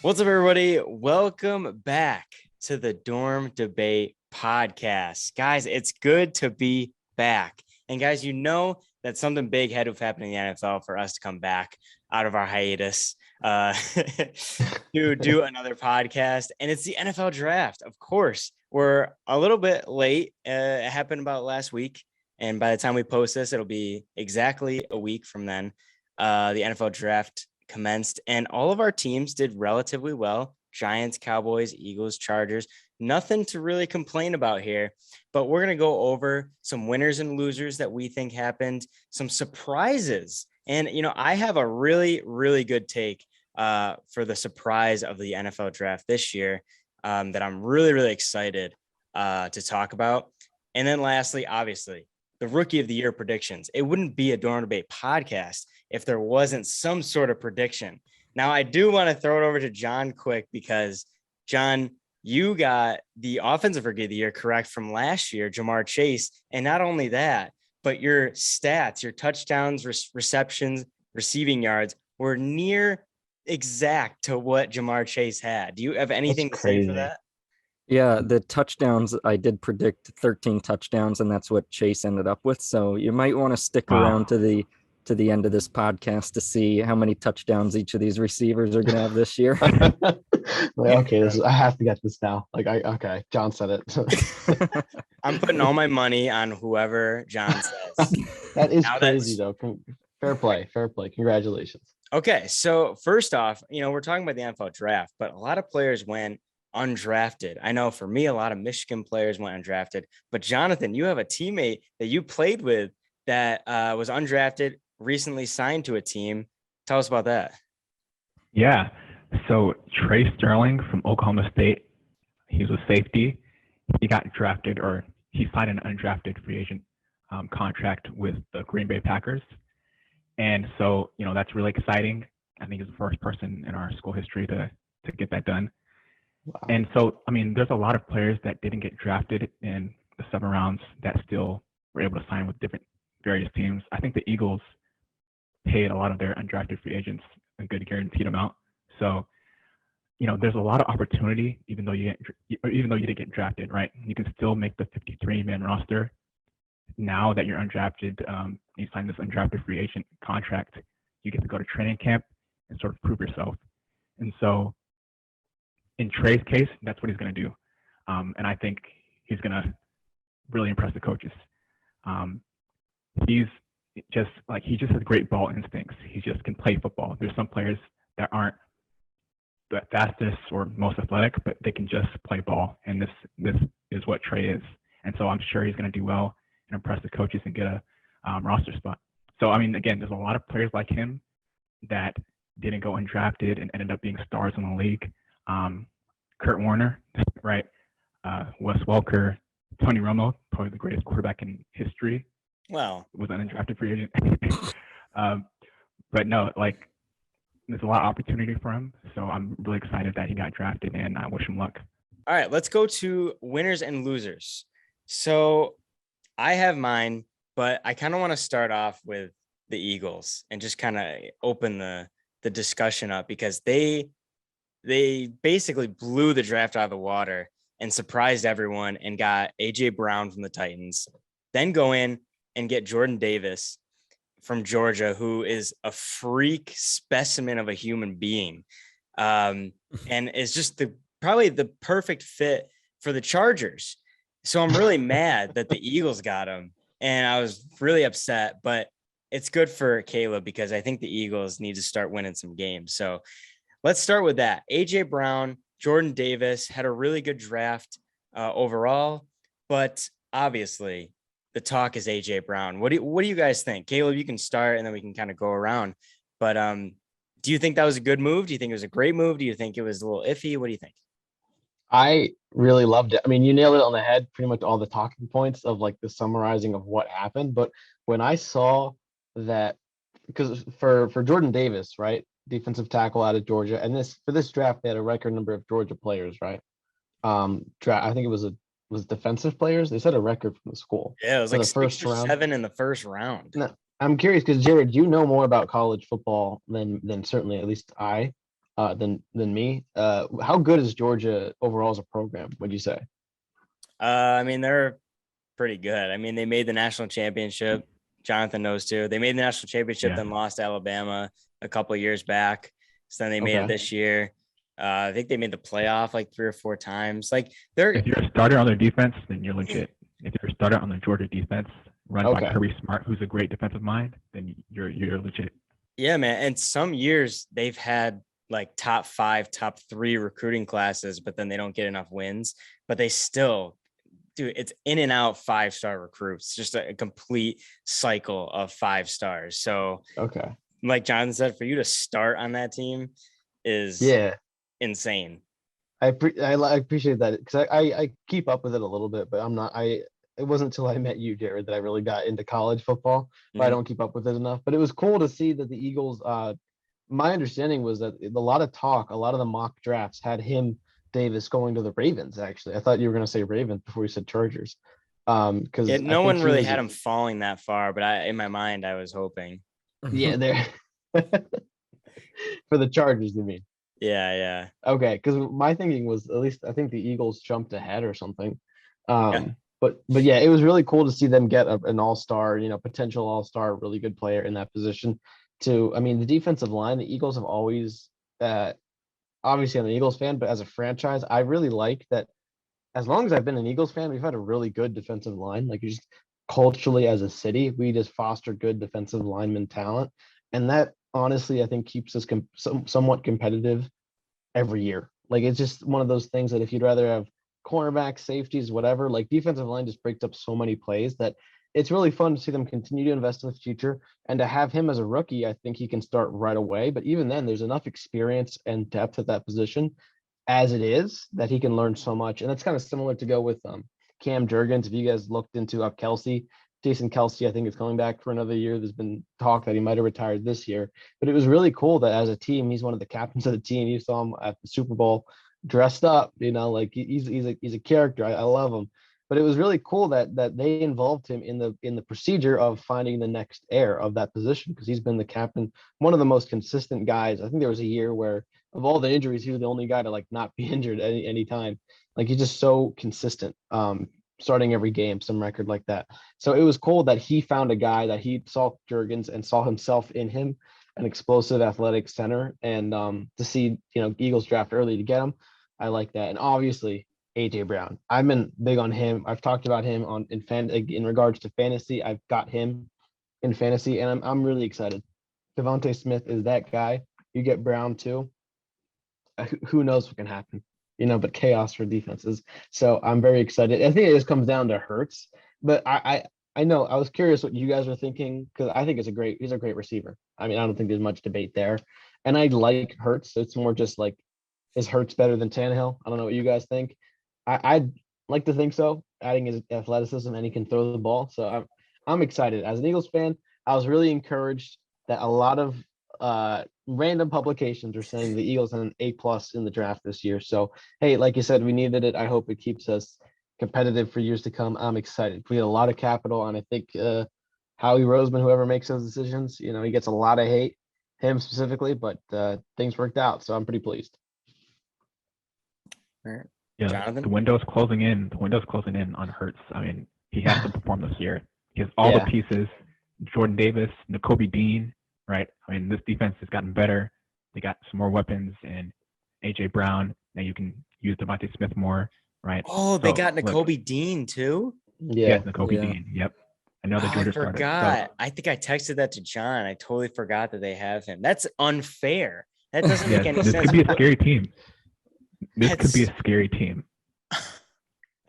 What's up, everybody? Welcome back to the Dorm Debate Podcast. Guys, it's good to be back. And guys, you know that something big had to have happened in the NFL for us to come back out of our hiatus to do another podcast. And it's the NFL draft. Of course, we're a little bit late. It happened about last week. And by the time we post this, it'll be exactly a week from then. The NFL draft commenced, and all of our teams did relatively well. Giants, Cowboys, Eagles, Chargers, nothing to really complain about here, but we're going to go over some winners and losers that we think happened, some surprises. And, I have a really, really good take for the surprise of the NFL draft this year that I'm really, really excited to talk about. And then lastly, obviously, the rookie of the year predictions. It wouldn't be a Dorm Debate podcast if there wasn't some sort of prediction. Now, I do want to throw it over to John quick because, John, you got the offensive rookie of the year correct from last year, Jamar Chase. And not only that, but your stats, your touchdowns, receptions, receiving yards were near exact to what Jamar Chase had. Do you have anything to say for that? Yeah, the touchdowns, I did predict 13 touchdowns, and that's what Chase ended up with. So you might want to stick around to the end of this podcast to see how many touchdowns each of these receivers are going to have this year. Okay, I have to get this now. Okay, John said it. I'm putting all my money on whoever John says. That is crazy, though. Fair play. Congratulations. Okay, so first off, we're talking about the NFL draft, but a lot of players went undrafted. I know for me, a lot of Michigan players went undrafted, but Jonathan, you have a teammate that you played with that was undrafted, recently signed to a team. Tell us about that. Yeah. So Tre Sterling from Oklahoma State, he's a safety. He got drafted, or he signed an undrafted free agent contract with the Green Bay Packers. And so, that's really exciting. I think he's the first person in our school history to get that done. Wow. And so, there's a lot of players that didn't get drafted in the 7 rounds that still were able to sign with various teams. I think the Eagles paid a lot of their undrafted free agents a good guaranteed amount. So, there's a lot of opportunity, even though you didn't get drafted, right? You can still make the 53-man roster. Now that you're undrafted, you sign this undrafted free agent contract, you get to go to training camp and sort of prove yourself. And so, in Tre's case, that's what he's going to do. And I think he's going to really impress the coaches. He just has great ball instincts. He just can play football. There's some players that aren't the fastest or most athletic, but they can just play ball. And this is what Tre is. And so I'm sure he's going to do well and impress the coaches and get a roster spot. So, again, there's a lot of players like him that didn't go undrafted and ended up being stars in the league. Kurt Warner, right? Wes Welker, Tony Romo, probably the greatest quarterback in history. Wow. Was an undrafted free agent. But no, there's a lot of opportunity for him. So I'm really excited that he got drafted, and I wish him luck. All right, let's go to winners and losers. So I have mine, but I kind of want to start off with the Eagles and just kind of open the discussion up because they basically blew the draft out of the water and surprised everyone and got AJ Brown from the Titans, then go in and get Jordan Davis from Georgia, who is a freak specimen of a human being. And is just probably the perfect fit for the Chargers. So I'm really mad that the Eagles got him. And I was really upset, but it's good for Caleb because I think the Eagles need to start winning some games. So let's start with that. AJ Brown, Jordan Davis had a really good draft overall, but obviously the talk is AJ Brown. What do you guys think? Caleb, you can start and then we can kind of go around. But do you think that was a good move? Do you think it was a great move? Do you think it was a little iffy? What do you think? I really loved it. You nailed it on the head, pretty much all the talking points of the summarizing of what happened. But when I saw that, because for Jordan Davis, right? Defensive tackle out of Georgia, and for this draft they had a record number of Georgia players, right? I think it was defensive players. They set a record from the school. Yeah, it was the first round. 7 in the first round. Now, I'm curious because Jared, you know more about college football than certainly at least I. than me. How good is Georgia overall as a program, would you say? I mean, they're pretty good. I mean, they made the national championship. Jonathan knows too. They made the national championship, then lost to Alabama a couple of years back. So then they made it this year. I think they made the playoff like 3 or 4 times. Like if you're a starter on their defense, then you're legit. If you're a starter on the Georgia defense, run by Kirby Smart, who's a great defensive mind, then you're legit. Yeah, man. And some years they've had like top 5, top 3 recruiting classes, but then they don't get enough wins. But they still, dude, it's in and out 5-star recruits, just a complete cycle of 5 stars. So, like Jonathan said, for you to start on that team is insane. I appreciate that, because I keep up with it a little bit, but I'm not. It wasn't until I met you, Jared, that I really got into college football. But I don't keep up with it enough. But it was cool to see that the Eagles. My understanding was that a lot of the mock drafts had Davis going to the Ravens. Actually, I thought you were going to say Ravens before you said Chargers. Because no one really had him falling that far, but in my mind, I was hoping. Yeah, there for the Chargers, you mean? Yeah. Okay, because my thinking was, at least I think the Eagles jumped ahead or something. But yeah, it was really cool to see them get an all-star, potential all-star, really good player in that position. I mean, the defensive line, the Eagles have always, obviously I'm an Eagles fan, but as a franchise, I really like that. As long as I've been an Eagles fan, we've had a really good defensive line. Like, just culturally as a city, we just foster good defensive lineman talent. And that, honestly, I think keeps us somewhat competitive every year. Like, it's just one of those things that if you'd rather have cornerbacks, safeties, whatever, like, defensive line just breaks up so many plays that it's really fun to see them continue to invest in the future. And to have him as a rookie, I think he can start right away. But even then, there's enough experience and depth at that position as it is that he can learn so much. And that's kind of similar to go with Cam Jurgens. If you guys looked into Jason Kelsey, I think is coming back for another year. There's been talk that he might have retired this year, but it was really cool that as a team, he's one of the captains of the team. You saw him at the Super Bowl dressed up, like he's a character. I love him. But it was really cool that they involved him in the procedure of finding the next heir of that position, because he's been the captain, one of the most consistent guys. I think there was a year where, of all the injuries, he was the only guy to like not be injured any time. Like, he's just so consistent, starting every game, some record like that. So it was cool that he found a guy that he saw Jurgens and saw himself in him, an explosive athletic center. And to see, Eagles draft early to get him, I like that. And obviously AJ Brown, I've been big on him. I've talked about him in regards to fantasy. I've got him in fantasy, and I'm really excited. Devontae Smith is that guy. You get Brown too. Who knows what can happen, but chaos for defenses. So I'm very excited. I think it just comes down to Hurts, but I know I was curious what you guys were thinking, because I think he's a great receiver. I mean, I don't think there's much debate there. And I like Hurts. It's more just like, is Hurts better than Tannehill? I don't know what you guys think. I'd like to think so, adding his athleticism, and he can throw the ball. So I'm excited. As an Eagles fan, I was really encouraged that a lot of random publications are saying the Eagles had an A+ in the draft this year. So, hey, like you said, we needed it. I hope it keeps us competitive for years to come. I'm excited. We had a lot of capital, and I think Howie Roseman, whoever makes those decisions, he gets a lot of hate, him specifically, but things worked out. So I'm pretty pleased. All right. Yeah, Jonathan? the window's closing in. The window's closing in on Hurts. I mean, he has to perform this year. He has all the pieces. Jordan Davis, Nakobe Dean, right? I mean, this defense has gotten better. They got some more weapons, and AJ Brown. Now you can use Devontae Smith more, right? Oh, they got Nakobe Dean too? Yeah, Nakobe Dean. Yep. Another Georgia starter. I forgot. I think I texted that to John. I totally forgot that they have him. That's unfair. That doesn't make any sense. This could be a scary team. This could be a scary team.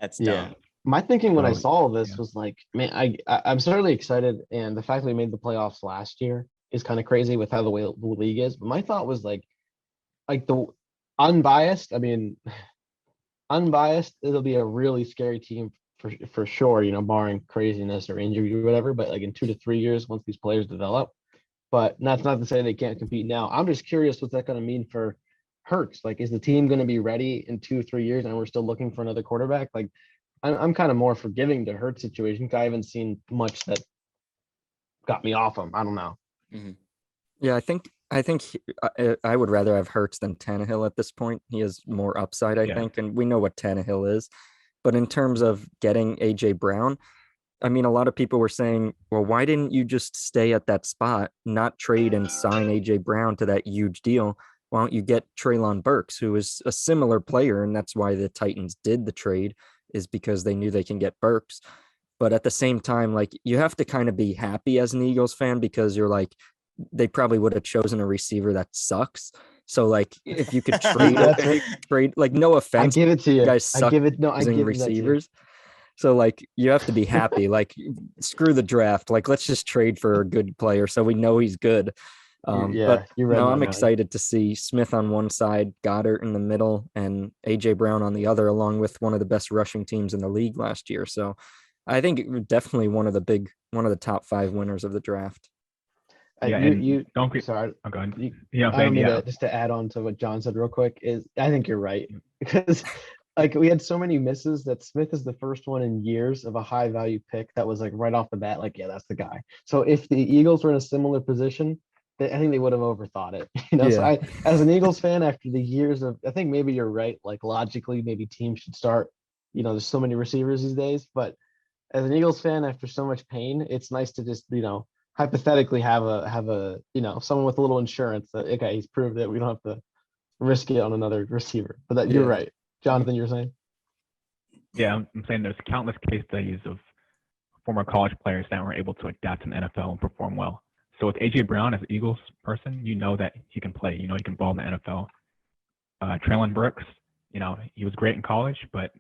That's dumb. My thinking when I saw this was like, man, I'm certainly excited, and the fact that we made the playoffs last year is kind of crazy with how the way the league is. But my thought was like the unbiased. I mean, unbiased, it'll be a really scary team for sure. Barring craziness or injury or whatever. But like in 2 to 3 years, once these players develop. But that's not to say they can't compete now. I'm just curious what's that going to mean for Hurts. Like, is the team going to be ready in 2 or 3 years, and we're still looking for another quarterback? Like, I'm kind of more forgiving to Hurts situation, because I haven't seen much that got me off him. I don't know. Yeah, I think I think I would rather have Hurts than Tannehill at this point. He has more upside, I think, and we know what Tannehill is. But in terms of getting AJ Brown, I mean, a lot of people were saying, well, why didn't you just stay at that spot, not trade and sign AJ Brown to that huge deal? Why don't you get Treylon Burks, who is a similar player, and that's why the Titans did the trade, is because they knew they can get Burks. But at the same time, like, you have to kind of be happy as an Eagles fan, because you're like, they probably would have chosen a receiver that sucks. So like, if you could trade, like, no I offense, give it to you you. guys I suck give it. No, I using give that to you. receivers. So like, you have to be happy. Like, screw the draft. Like, let's just trade for a good player so we know he's good. But you read no, my I'm mind. excited to see Smith on one side, Goddard in the middle, and AJ Brown on the other, along with one of the best rushing teams in the league last year. So I think definitely one of the top 5 winners of the draft. Yeah, you don't get. sorry. Oh, go ahead. I don't mean to, just to add on to what John said real quick, is I think you're right, because like we had so many misses that Smith is the first one in years of a high value pick that was like right off the bat, like, yeah, that's the guy. So if the Eagles were in a similar position, I think they would have overthought it. So Yeah. as an Eagles fan, after the years of, I think maybe you're right, like logically maybe teams should start, there's so many receivers these days, but as an Eagles fan, after so much pain, it's nice to just, hypothetically have a someone with a little insurance that, okay, he's proved that we don't have to risk it on another receiver. But that you're right. Jonathan, you're saying? Yeah, I'm saying there's countless case studies of former college players that were able to adapt to the NFL and perform well. So with AJ Brown as an Eagles person, you know that he can play. You know he can ball in the NFL. Treylon Burks, he was great in college, but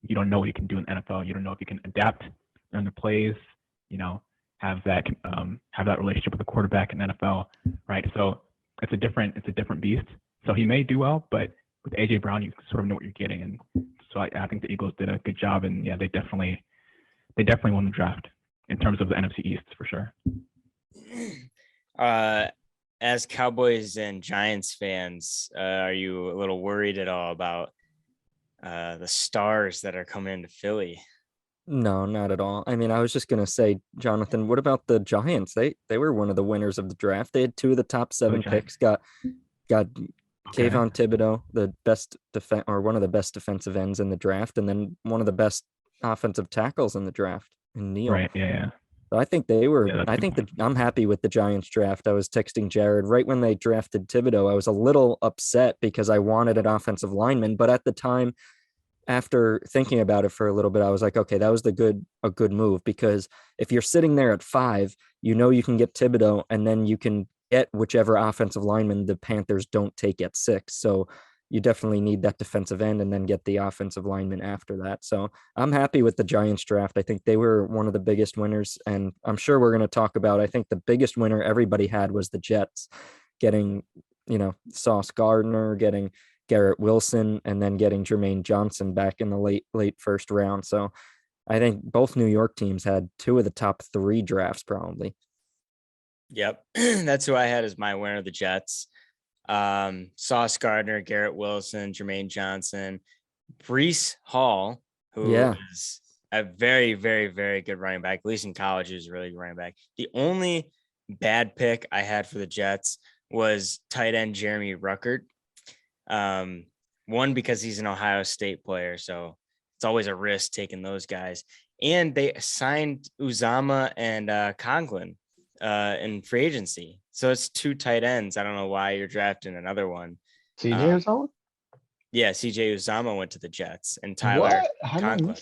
you don't know what he can do in the NFL. You don't know if he can adapt on the plays. Have that relationship with the quarterback in the NFL, right? So it's a different beast. So he may do well, but with AJ Brown, you sort of know what you're getting, and so I think the Eagles did a good job, and yeah, they definitely won the draft in terms of the NFC East for sure. As Cowboys and Giants fans, are you a little worried at all about the stars that are coming into Philly? No, not at all. I mean, I was just gonna say, Jonathan, what about the Giants? They were one of the winners of the draft. They had 2 of the top 7 picks. Got Kayvon Thibodeau, the best one of the best defensive ends in the draft, and then one of the best offensive tackles in the draft, in Neal. Right. Yeah. So I think they were. I think that I'm happy with the Giants draft. I was texting Jared right when they drafted Thibodeau. I was a little upset because I wanted an offensive lineman, but at the time, after thinking about it for a little bit, I was like, okay, that was a good move, because if you're sitting there at 5, you can get Thibodeau, and then you can get whichever offensive lineman the Panthers don't take at 6. So you definitely need that defensive end and then get the offensive lineman after that. So I'm happy with the Giants draft. I think they were one of the biggest winners, and I'm sure we're going to talk about, I think the biggest winner everybody had was the Jets getting, Sauce Gardner, getting Garrett Wilson, and then getting Jermaine Johnson back in the late first round. So I think both New York teams had 2 of the top 3 drafts probably. Yep. That's who I had as my winner, the Jets. Sauce Gardner, Garrett Wilson, Jermaine Johnson, Breece Hall, who is a very, very, very good running back. At least in college, he was a really good running back. The only bad pick I had for the Jets was tight end Jeremy Ruckert. One, because he's an Ohio State player, so it's always a risk taking those guys. And they signed Uzama and Conklin in free agency. So it's 2 tight ends. I don't know why you're drafting another one. CJ Uzama? Yeah, CJ Uzama went to the Jets, and Tyler Conklin.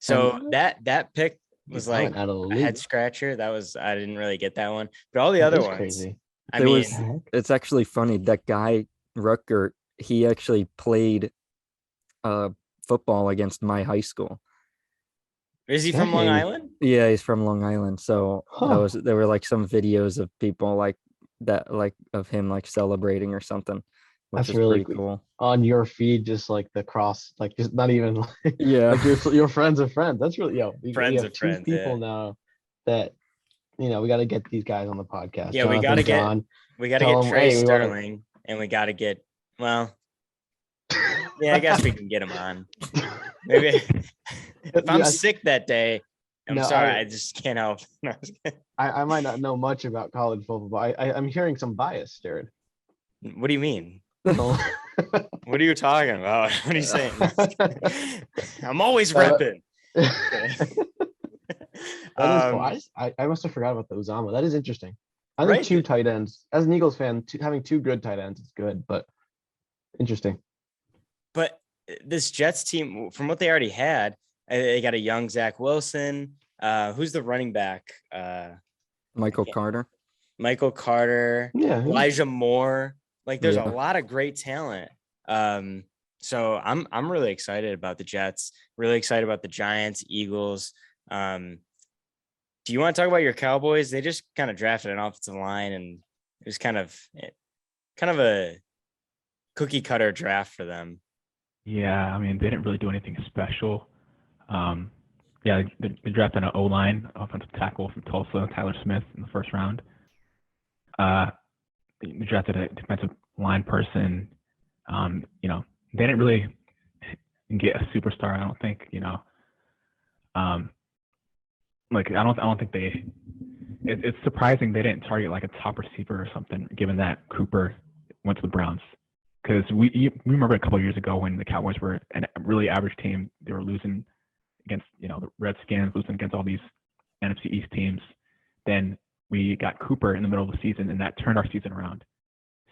So that pick was like a head scratcher. I didn't really get that one. But all the other ones, crazy. It's actually funny. That guy Ruckert, he actually played football against my high school. Is he from Long Island? Yeah, he's from Long Island. So there were like some videos of people like that, like of him like celebrating or something, which That's is really pretty cool. On your feed, just like the cross, like just not even like, like your friends of friends. That's really friends of friends. People now that we got to get these guys on the podcast. Yeah, Jonathan, we got to get Tre Sterling, and we got to get yeah, I guess we can get him on. Maybe if I'm sick that day, I'm No, sorry, I just can't help. No, I'm just kidding. I might not know much about college football, but I'm hearing some bias, Jared. What do you mean? No. What are you talking about? What are you saying? No, I'm just kidding. I'm always Uh, repping. That is cool. I must have forgot about the Uzama. That is interesting. I think Right? two tight ends. As an Eagles fan, having two good tight ends is good, but interesting. But this Jets team, from what they already had, they got a young Zach Wilson. Who's the running back? Michael Carter. Michael Carter, Yeah. Elijah Moore. Like there's a Yeah. lot of great talent. So I'm really excited about the Jets, really excited about the Giants, Eagles. Do you want to talk about your Cowboys? They just kind of drafted an offensive line, and it was kind of a cookie cutter draft for them. Yeah, I mean, they didn't really do anything special. Yeah, they drafted an O-line offensive tackle from Tulsa, Tyler Smith, in the first round. They drafted a defensive line person. They didn't really get a superstar, I don't think, like I don't think it's surprising they didn't target like a top receiver or something, given that Cooper went to the Browns. Because we remember a couple of years ago when the Cowboys were a really average team, they were losing against the Redskins, losing against all these NFC East teams. Then we got Cooper in the middle of the season, and that turned our season around.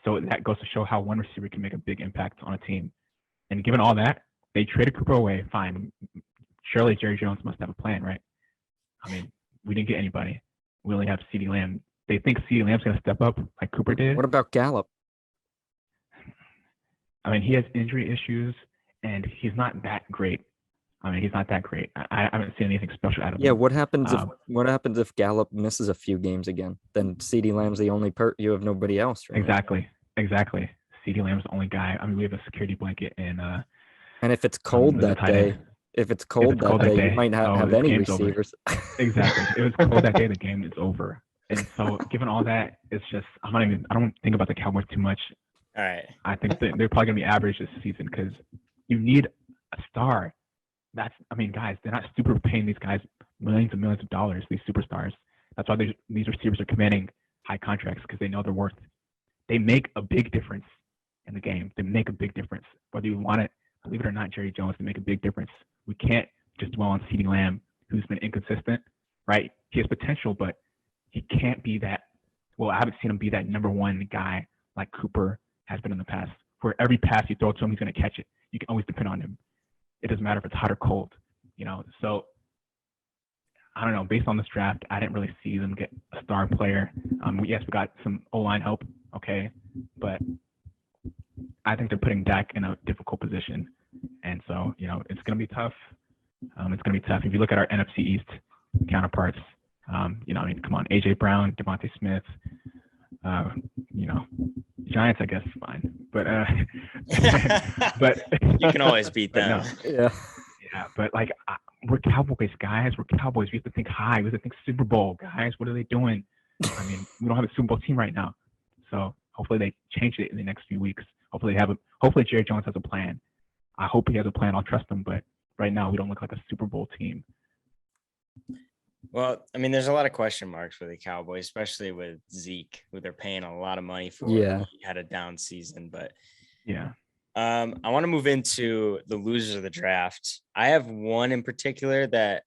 So that goes to show how one receiver can make a big impact on a team. And given all that, they traded Cooper away. Fine. Surely Jerry Jones must have a plan, right? I mean, we didn't get anybody. We only have CeeDee Lamb. They think CeeDee Lamb's going to step up like Cooper did. What about Gallup? I mean, he has injury issues, and he's not that great. He's not that great. I haven't seen anything special out of him. Yeah, what happens if Gallup misses a few games again? Then CeeDee Lamb's the only you have nobody else, right? Exactly. CeeDee Lamb's the only guy. I mean, we have a security blanket and if it's cold that day, you might not have any receivers. Exactly. If it's cold that day, the game is over. And so, given all that, it's just I don't think about the Cowboys too much. All right. I think that they're probably gonna be average this season because you need a star. Guys, they're not super paying these guys millions and millions of dollars, these superstars. That's why these receivers are commanding high contracts, because they know their worth. They make a big difference in the game. They make a big difference. Whether you want it, believe it or not, Jerry Jones, they make a big difference. We can't just dwell on CeeDee Lamb, who's been inconsistent, right? He has potential, but he can't be that. Well, I haven't seen him be that number one guy like Cooper has been in the past, where every pass you throw to him, he's going to catch it. You can always depend on him. It doesn't matter if it's hot or cold, So I don't know. Based on this draft, I didn't really see them get a star player. Yes, we got some O-line help, okay, but I think they're putting Dak in a difficult position, and so it's going to be tough. It's going to be tough. If you look at our NFC East counterparts, come on, AJ Brown, Devontae Smith, Giants, I guess, is fine, but but you can always beat them. Yeah, but we're Cowboys, guys. We're Cowboys. We have to think high. We have to think Super Bowl, guys. What are they doing? We don't have a Super Bowl team right now, so hopefully they change it in the next few weeks. Hopefully Jerry Jones has a plan. I hope he has a plan. I'll trust him, but right now we don't look like a Super Bowl team. Well, there's a lot of question marks for the Cowboys, especially with Zeke, who they're paying a lot of money for. Yeah. He had a down season, but yeah. I want to move into the losers of the draft. I have one in particular that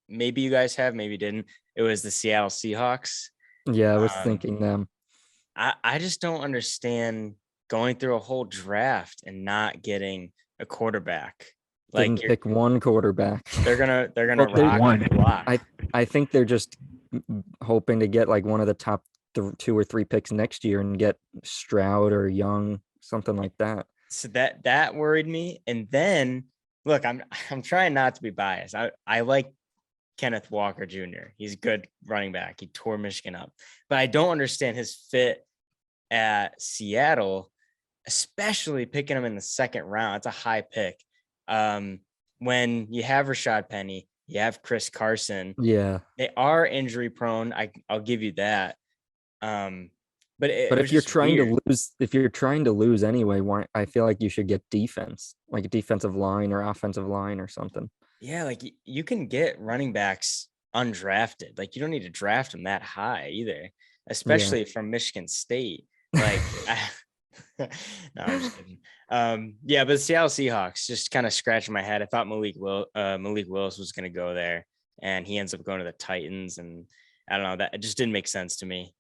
maybe you guys have, maybe didn't. It was the Seattle Seahawks. Yeah, I was thinking them. I just don't understand going through a whole draft and not getting a quarterback. Didn't pick one quarterback. They're gonna rock one. The block. I think they're just hoping to get like one of the top 2 or 3 picks next year and get Stroud or Young, something like that. So that worried me. And then look, I'm trying not to be biased. I like Kenneth Walker Jr. He's a good running back. He tore Michigan up, but I don't understand his fit at Seattle, especially picking him in the second round. It's a high pick. When you have Rashad Penny, you have Chris Carson. Yeah, they are injury prone. I'll give you that. But if you're trying to lose, anyway, I feel like you should get defense, like a defensive line or offensive line or something. Yeah, like you can get running backs undrafted. Like you don't need to draft them that high either, especially from Michigan State. Like, no, I'm just kidding. Yeah, but the Seattle Seahawks, just kind of scratching my head. I thought Malik Willis was going to go there, and he ends up going to the Titans, and I don't know, that it just didn't make sense to me.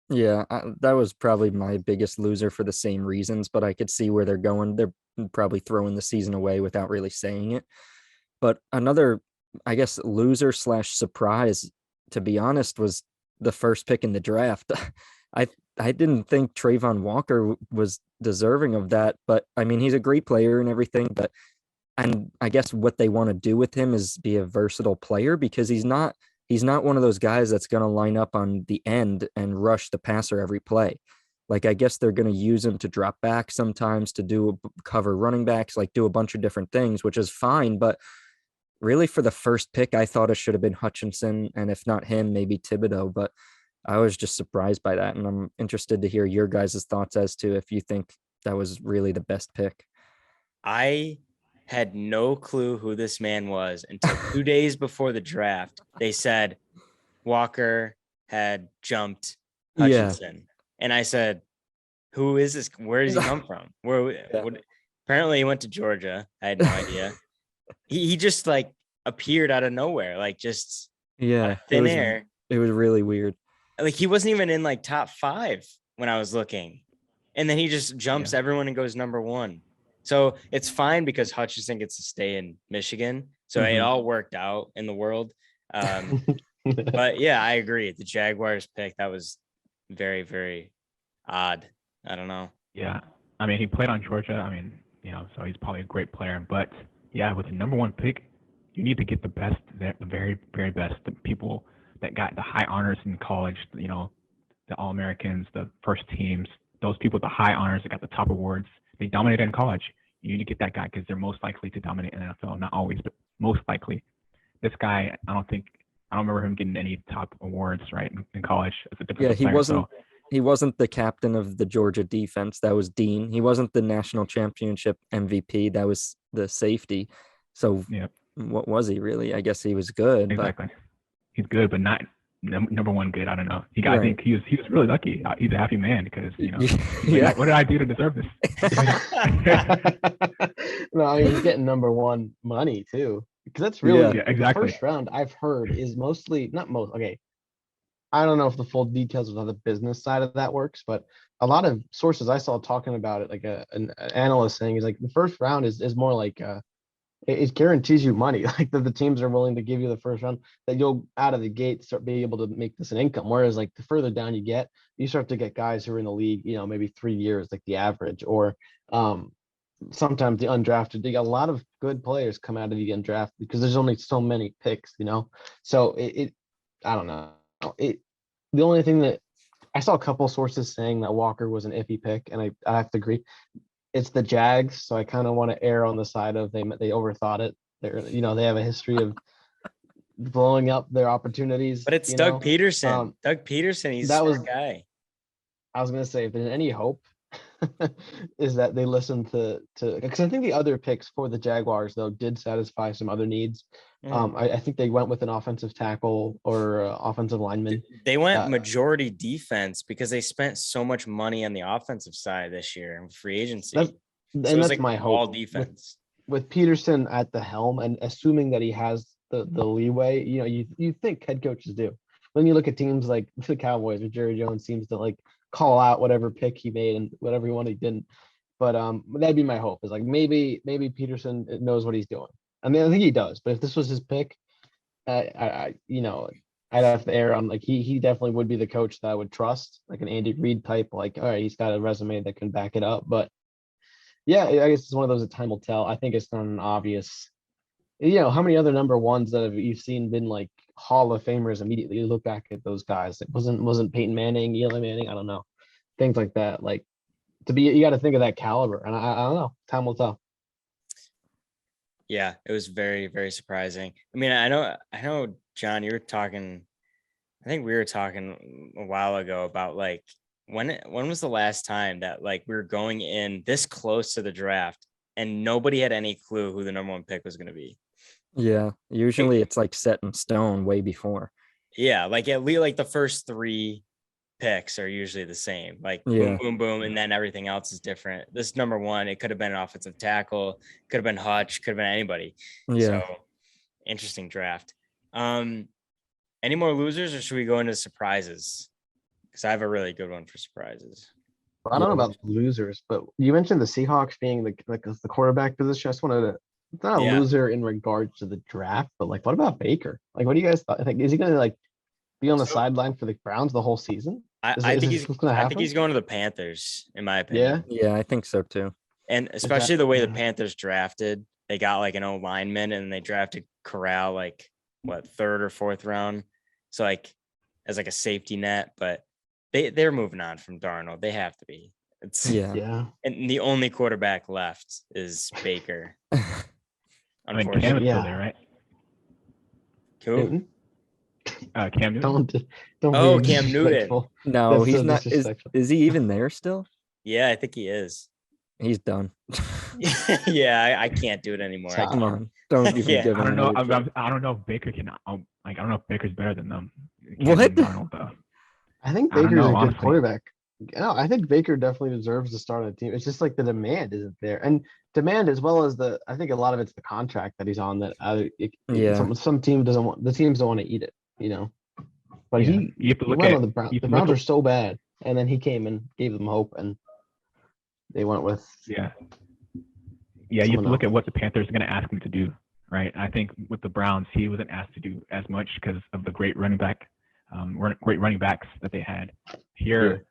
Yeah, that was probably my biggest loser for the same reasons, but I could see where they're going. They're probably throwing the season away without really saying it. But another, I guess, loser slash surprise, to be honest, was the first pick in the draft. I I didn't think Trayvon Walker was deserving of that, but I mean, he's a great player and everything, but and I guess what they want to do with him is be a versatile player because he's not one of those guys that's going to line up on the end and rush the passer every play. Like I guess they're going to use him to drop back sometimes to do cover running backs, like do a bunch of different things, which is fine. But really, for the first pick, I thought it should have been Hutchinson, and if not him, maybe Thibodeau. But I was just surprised by that, and I'm interested to hear your guys' thoughts as to if you think that was really the best pick. I had no clue who this man was until 2 days before the draft. They said Walker had jumped Yeah. Hutchinson. And I said, who is this? Where does he come from? Apparently he went to Georgia. I had no idea. He just like appeared out of nowhere, like just out of thin air. It was really weird. Like he wasn't even in like top 5 when I was looking. And then he just jumps everyone and goes number 1. So it's fine because Hutchinson gets to stay in Michigan. So it all worked out in the world. But yeah, I agree. The Jaguars pick, that was very, very odd. I don't know. Yeah. I mean, he played on Georgia. I mean, so he's probably a great player. But yeah, with the number 1 pick, you need to get the best, the very, very best, the people that got the high honors in college, the All-Americans, the first teams, those people with the high honors that got the top awards. They dominated in college. You need to get that guy because they're most likely to dominate in the NFL. Not always, but most likely. This guy, I don't remember him getting any top awards, right, in college as a defensive player. He wasn't the captain of the Georgia defense. That was Dean. He wasn't the national championship MVP. That was the safety. So what was he really? I guess he was good. Exactly. But... He's good, but not number 1 good. I don't know. I think he was really lucky. He's a happy man because what did I do to deserve this? No, I mean he's getting number 1 money too, because that's really exactly. The first round I've heard is mostly not most. Okay, I don't know if the full details of how the business side of that works, but a lot of sources I saw talking about it, like an analyst saying, is like the first round is more like it guarantees you money, like that the teams are willing to give you the first round, that you'll out of the gate start being able to make this an income. Whereas like the further down you get, you start to get guys who are in the league, maybe 3 years, like the average, or sometimes the undrafted. You got a lot of good players come out of the undrafted because there's only so many picks, So I don't know. The only thing that I saw a couple sources saying that Walker was an iffy pick, and I have to agree. It's the Jags, so I kind of want to err on the side of they overthought it. They have a history of blowing up their opportunities. But it's Doug Peterson. Doug Peterson, he's a smart guy. I was gonna say, if there's any hope, is that they listen to because I think the other picks for the Jaguars though did satisfy some other needs. I think they went with an offensive tackle or offensive lineman. They went majority defense because they spent so much money on the offensive side this year in free agency. That's like my hope. All defense with Peterson at the helm, and assuming that he has the leeway. You think head coaches do. When you look at teams like the Cowboys, where Jerry Jones seems to like call out whatever pick he made and whatever one he didn't. But that'd be my hope, is like maybe Peterson knows what he's doing. I mean, I think he does, but if this was his pick, I'd have to err on like he definitely would be the coach that I would trust, like an Andy Reid type. Like, all right, he's got a resume that can back it up. But yeah, I guess it's one of those that time will tell. I think it's not an obvious. How many other number 1s that you've seen been like Hall of Famers immediately? You look back at those guys. It wasn't Peyton Manning, Eli Manning. I don't know, things like that. Like you got to think of that caliber, and I don't know. Time will tell. Yeah, it was very, very surprising. I mean, I know, John, you were talking. I think we were talking a while ago about like when was the last time that like we were going in this close to the draft and nobody had any clue who the number 1 pick was going to be. Yeah, usually it's like set in stone way before. Yeah, like at least like the first 3 picks are usually the same. Like boom, Yeah. boom, boom, and then everything else is different. This number 1, it could have been an offensive tackle, could have been Hutch, could have been anybody. Yeah. So interesting draft. Any more losers, or should we go into surprises? Because I have a really good one for surprises. I don't know Yeah. about losers, but you mentioned the Seahawks being the quarterback position. I just wanted to. It's not a Yeah. loser in regards to the draft, but like, what about Baker? Like, what do you guys think? Is he going to like be on the So sideline for the Browns the whole season? I Is think this what's going to I think happen? he's going to the Panthers, in my Yeah. opinion. Yeah, I think so too. And Is especially that the way the Panthers drafted, they got like an old lineman, and they drafted Corral like what, 3rd or 4th round. So like as like a safety net, but they're moving on from Darnold. They have to be. It's Yeah. Yeah. and the only quarterback left is Baker. I mean, Cam Unfortunately. is still Yeah. there, right? Who? Newton? Cam Newton. Don't Oh, be Cam Newton. disrespectful. No, That's he's so not. disrespectful. Is he even there still? Yeah, I think he is. He's done. Yeah, I can't do it anymore. I Stop. Come can't. on, don't even Yeah. give I him don't know. another chance. I don't know if Baker can. Like, I don't know if Baker's better than them. What? Than Darnold, though. I think I don't Baker's know, a good honestly. quarterback. No, I think Baker definitely deserves to start on the team. It's just like the demand isn't there, and demand as well as I think a lot of it's the contract that he's on that Yeah. some team doesn't want. The teams don't want to eat it, you know. But Yeah. You have to he look went at. on the Browns. You have The to look Browns at. are so bad, and then he came and gave them hope, and they went with Yeah. Yeah, you have someone to look else. at what the Panthers are going to ask him to do, right? I think with the Browns, he wasn't asked to do as much because of the great running backs that they had. Here,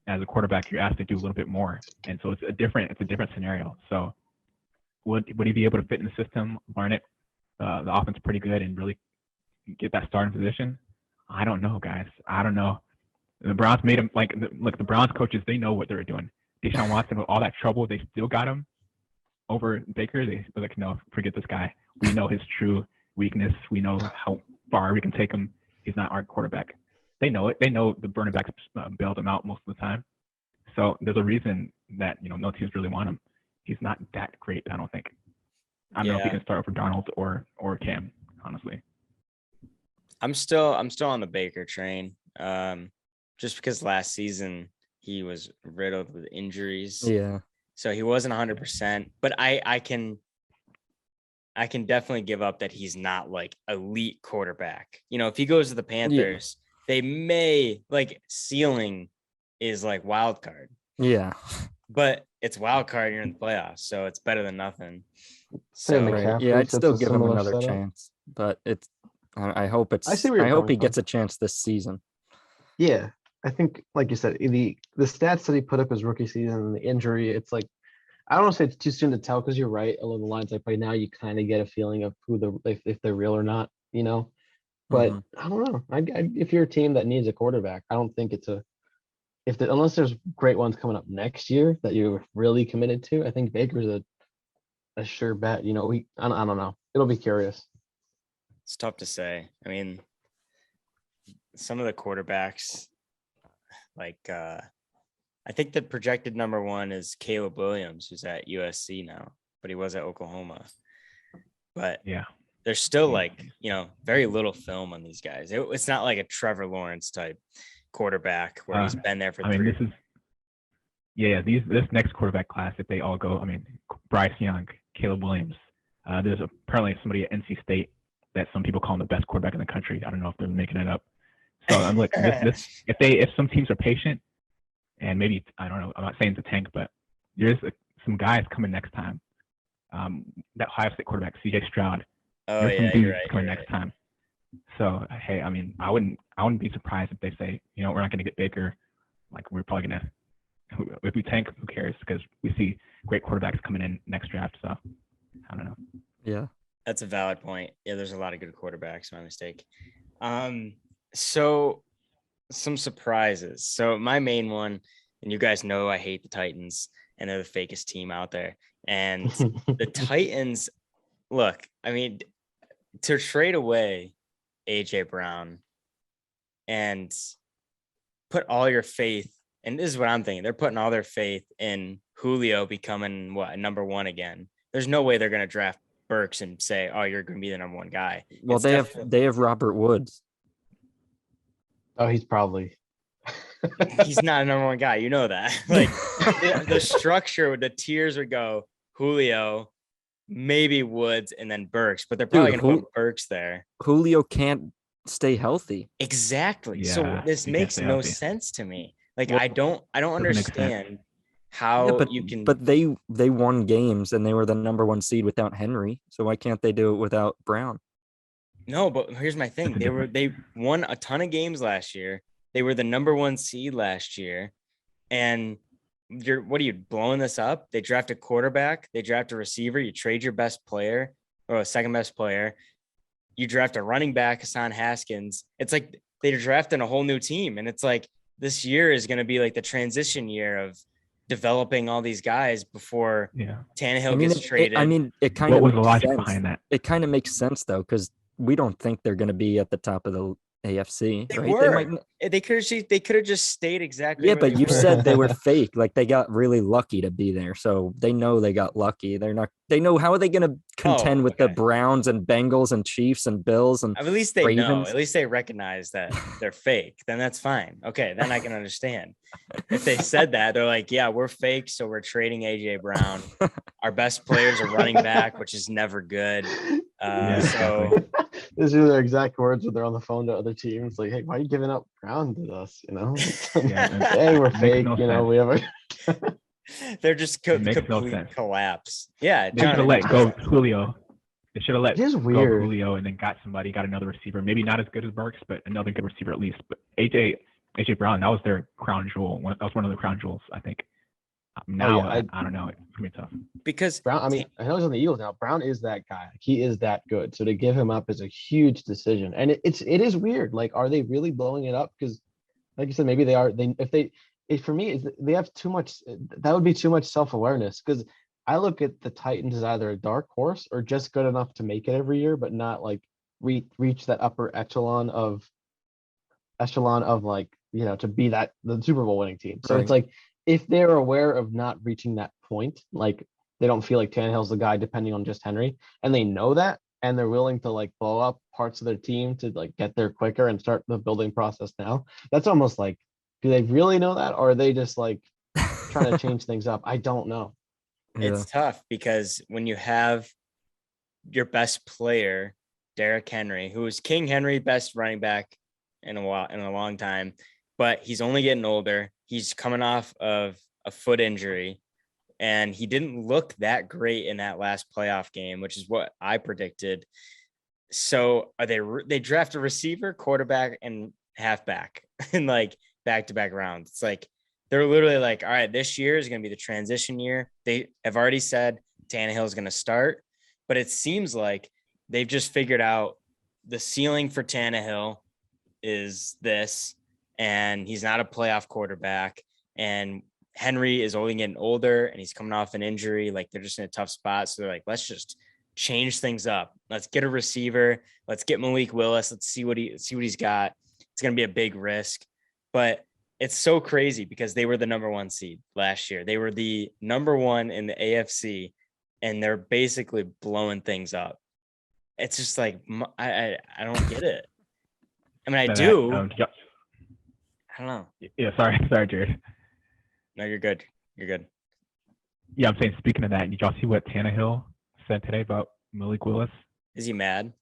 as a quarterback, you're asked to do a little bit more, and so it's a different scenario. So, would he be able to fit in the system, learn it? The offense is pretty good, and really get that starting position. I don't know, guys. I don't know. The Browns made him the Browns coaches. They know what they're doing. Deshaun Watson, with all that trouble, they still got him over Baker. They're like, no, forget this guy. We know his true weakness. We know how far we can take him. He's not our quarterback. They know it. They know the burning backs bailed him out most of the time. So there's a reason that no teams really want him. He's not that great, I don't think. I don't know if he can start over Darnold or Cam, honestly. I'm still on the Baker train. Just because last season he was riddled with injuries. Yeah. So he wasn't 100%, but I can definitely give up that he's not like elite quarterback. If he goes to the Panthers, they may like ceiling is like wild card. Yeah. But it's wild card, you're in the playoffs, so it's better than nothing. Same So McCaffrey, Yeah, I'd so still it's a give him similar another setup. chance, but I hope I see where you're I hope coming he from. gets a chance this season. Yeah, I think, like you said, the stats that he put up his rookie season and the injury, it's like, I don't want to say it's too soon to tell because you're right. Along the lines like right now, you kind of get a feeling of who if they're real or not, But Mhm. I don't know. If you're a team that needs a quarterback, I don't think it's unless there's great ones coming up next year that you're really committed to. I think Baker's a sure bet. I don't know. It'll be curious. it's tough to say. I mean, some of the quarterbacks, like I think the projected number 1 is Caleb Williams, who's at USC now, but he was at Oklahoma. But yeah, there's still like, very little film on these guys. It's not like a Trevor Lawrence type quarterback where he's been there for 3. This next quarterback class, if they all go, Bryce Young, Caleb Williams. There's apparently somebody at NC State that some people call him the best quarterback in the country. I don't know if they're making it up. So I'm like, if some teams are patient, and maybe, I don't know, I'm not saying it's a tank, but there's some guys coming next time. That Ohio State quarterback, CJ Stroud. Oh There's some yeah, dudes you're right. coming next time. So hey, I wouldn't be surprised if they say, we're not going to get Baker. Like, we're probably gonna, if we tank, who cares? Because we see great quarterbacks coming in next draft. So I don't know. Yeah. That's a valid point. Yeah, there's a lot of good quarterbacks. My mistake. So some surprises. So my main one, and you guys know I hate the Titans, and they're the fakest team out there. And the Titans, look, to trade away AJ Brown and put all your faith, and this is what I'm thinking, they're putting all their faith in Julio becoming a number 1 again. There's no way they're going to draft Burks and say, "Oh, you're going to be the number one guy." Well, It's they have Robert Woods. Oh, he's probably. he's not a number one guy. You know that. Like the structure, the tiers would go Julio, maybe Woods, and then Burks, but they're probably Dude, going to put Burks there. Julio can't stay healthy. Exactly. So Yeah, this he can't makes stay no healthy. sense to me. Like Well, I don't make sense. understand how Yeah, but you can. but they won games and they were the number one seed without Henry. So why can't they do it without Brown? No, but here's my thing. That's They won a ton of games last year. They were the number one seed last year. And what are you blowing this up? They draft a quarterback, they draft a receiver, you trade your best player or a second best player. You draft a running back, Hassan Haskins. It's like they're drafting a whole new team. And it's like this year is going to be like the transition year of developing all these guys before Tannehill gets traded. It kind What of was the makes logic sense. behind that? It kind of makes sense though, because we don't think they're going to be at the top of the AFC, They right? were. They could have just stayed exactly. Yeah, where but they you were. said they were fake. Like they got really lucky to be there. So they know they got lucky. They're not. They know how are they going to contend with the okay. Browns and Bengals and Chiefs and Bills and At least they know. Ravens? At least they recognize that they're fake. Then that's fine. Okay, then I can understand. If they said that, they're like, "Yeah, we're fake, so we're trading AJ Brown. Our best players are running back, which is never good." So These are their exact words when they're on the phone to other teams. Like, hey, why are you giving up Brown to us? You know, hey, we're fake. No you know, we have a. they're just complete collapse. Yeah, They should have let go Julio. They should have let go Julio and then got another receiver. Maybe not as good as Burks, but another good receiver at least. But AJ Brown, that was their crown jewel. That was one of the crown jewels, I think. Now I don't know. It's gonna be tough. Because Brown, I mean, I know he's on the Eagles now. Brown is that guy. He is that good. So to give him up is a huge decision, and it is weird. Like, are they really blowing it up? Because, like you said, maybe they are. For me, they have too much. That would be too much self-awareness. Because I look at the Titans as either a dark horse or just good enough to make it every year, but not like reach that upper echelon of like, you know, to be the Super Bowl winning team. So It's like, if they're aware of not reaching that point, like they don't feel like Tannehill's the guy depending on just Henry, and they know that, and they're willing to like blow up parts of their team to like get there quicker and start the building process now. That's almost like, do they really know that, or are they just like trying to change things up? I don't know. It's tough because when you have your best player, Derrick Henry, who is King Henry, best running back in a long time, but he's only getting older. He's coming off of a foot injury, and he didn't look that great in that last playoff game, which is what I predicted. So are they draft a receiver, quarterback, and halfback in like back-to-back rounds? It's like they're literally like, all right, this year is going to be the transition year. They have already said Tannehill is going to start, but it seems like they've just figured out the ceiling for Tannehill is this, and he's not a playoff quarterback, and Henry is only getting older and he's coming off an injury. Like they're just in a tough spot. So they're like, let's just change things up. Let's get a receiver. Let's get Malik Willis. Let's see what he's got. It's going to be a big risk, but it's so crazy because they were the number one seed last year. They were the number one in the AFC, and they're basically blowing things up. It's just like, I don't get it. I mean, I do. I don't know. Yeah, sorry, Jared. No, you're good. Yeah, I'm saying, speaking of that, did y'all see what Tannehill said today about Malik Willis? Is he mad?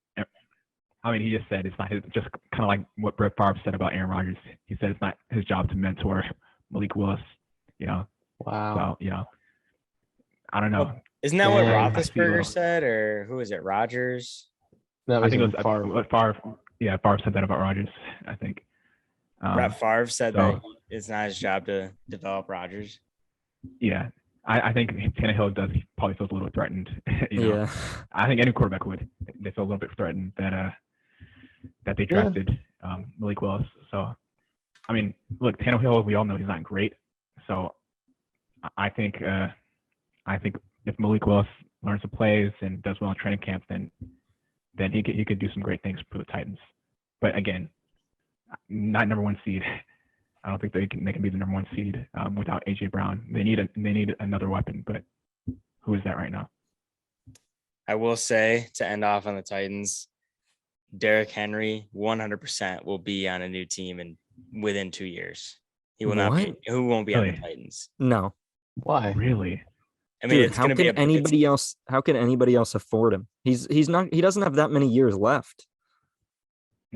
I mean, he just said it's not his, just kind of like what Brett Favre said about Aaron Rodgers. He said it's not his job to mentor Malik Willis, you know. Wow. So, you know, I don't know. Well, isn't that what Roethlisberger said, or who is it, Rodgers? No, I think it was Favre. Yeah, Favre said that about Rodgers, I think. Brett Favre said that it's not his job to develop Rodgers. Yeah, I think Tannehill he probably feels a little threatened. You know? Yeah. I think any quarterback would. They feel a little bit threatened that they drafted Malik Willis. So, I mean, look, Tannehill, we all know he's not great. So, I think if Malik Willis learns the plays and does well in training camp, then he could do some great things for the Titans. But again, not number one seed. I don't think they can be the number one seed without AJ Brown. They need another weapon, but who is that right now? I will say, to end off on the Titans, Derrick Henry 100% will be on a new team and within 2 years. He will not be. What? Who won't be on the Really? Titans? No. Why? Really? I mean, Dude, it's how going to be can anybody else afford him? He doesn't have that many years left.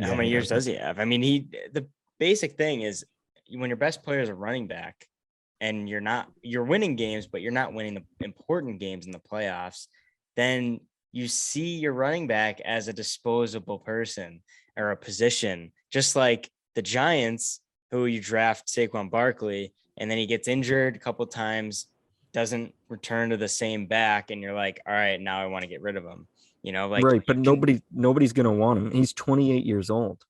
How many years does he have? I mean, the basic thing is when your best player is a running back and you're winning games, but you're not winning the important games in the playoffs, then you see your running back as a disposable person or a position, just like the Giants, who you draft Saquon Barkley, and then he gets injured a couple times, doesn't return to the same back, and you're like, all right, now I want to get rid of him. Like Right, but nobody's gonna want him. He's 28 years old.